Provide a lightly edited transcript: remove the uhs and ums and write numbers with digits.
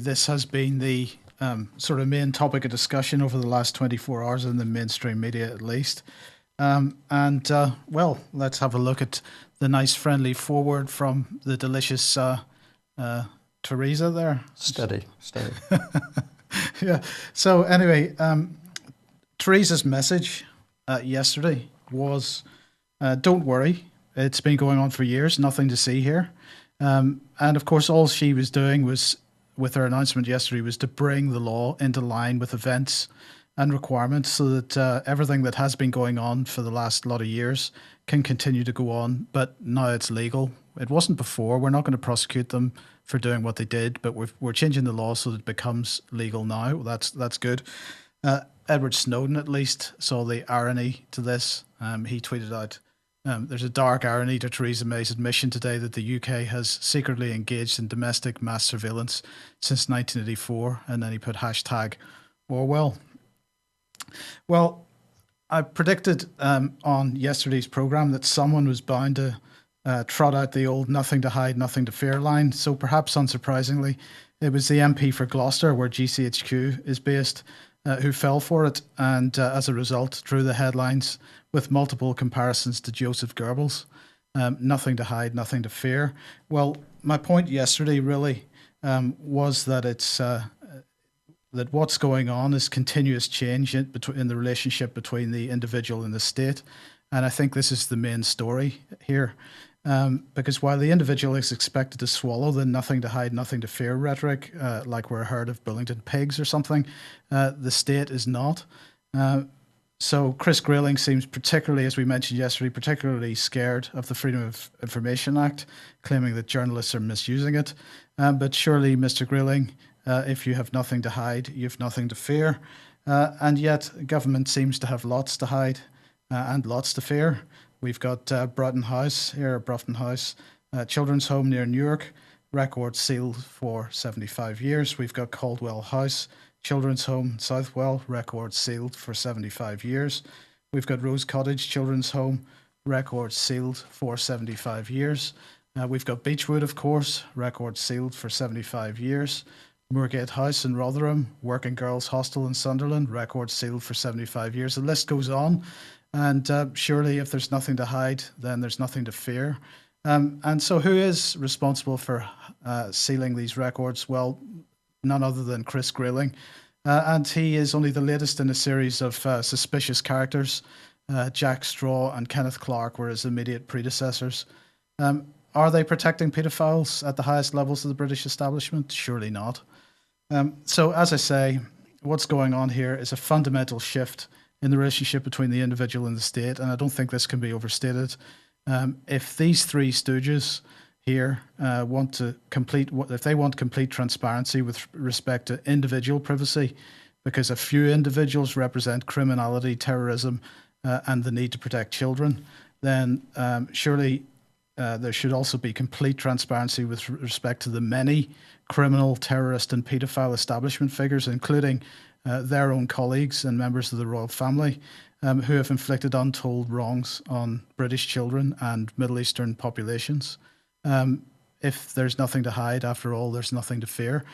this has been the sort of main topic of discussion over the last 24 hours in the mainstream media, at least. Well, let's have a look at the nice friendly foreword from the delicious Teresa there. Steady. Yeah. So anyway, Teresa's message yesterday was, don't worry, it's been going on for years, nothing to see here. And of course, all she was doing was, with her announcement yesterday, was to bring the law into line with events and requirements so that everything that has been going on for the last lot of years can continue to go on, but now it's legal. It wasn't before. We're not going to prosecute them for doing what they did, but we're changing the law so that it becomes legal now. That's good. Edward Snowden, at least, saw the irony to this. He tweeted out, there's a dark irony to Theresa May's admission today that the UK has secretly engaged in domestic mass surveillance since 1984, and then he put hashtag Orwell. Well, I predicted on yesterday's programme that someone was bound to trot out the old nothing to hide, nothing to fear line. So perhaps unsurprisingly, it was the MP for Gloucester, where GCHQ is based, who fell for it, and as a result drew the headlines with multiple comparisons to Joseph Goebbels. Nothing to hide, nothing to fear. Well, my point yesterday really was that it's that what's going on is continuous change in the relationship between the individual and the state. And I think this is the main story here. Because while the individual is expected to swallow the nothing to hide, nothing to fear rhetoric, like we're a herd of Burlington pigs or something, the state is not. So Chris Grayling seems particularly, as we mentioned yesterday, particularly scared of the Freedom of Information Act, claiming that journalists are misusing it. But surely, Mr. Grayling, if you have nothing to hide, you have nothing to fear. And yet, government seems to have lots to hide and lots to fear. We've got Broughton House here, Broughton House, children's home near Newark, record sealed for 75 years. We've got Caldwell House, children's home in Southwell, record sealed for 75 years. We've got Rose Cottage, children's home, record sealed for 75 years. We've got Beechwood, of course, record sealed for 75 years. Moorgate House in Rotherham, Working Girls Hostel in Sunderland, record sealed for 75 years. The list goes on. And surely if there's nothing to hide, then there's nothing to fear. And so who is responsible for sealing these records? Well, none other than Chris Grayling. And he is only the latest in a series of suspicious characters. Jack Straw and Kenneth Clark were his immediate predecessors. Are they protecting paedophiles at the highest levels of the British establishment? Surely not. So as I say, what's going on here is a fundamental shift in the relationship between the individual and the state, and I don't think this can be overstated. If these three stooges here if they want complete transparency with respect to individual privacy, because a few individuals represent criminality, terrorism, and the need to protect children, then surely there should also be complete transparency with respect to the many criminal, terrorist, and paedophile establishment figures, including their own colleagues and members of the royal family, who have inflicted untold wrongs on British children and Middle Eastern populations. If there's nothing to hide, after all, there's nothing to fear.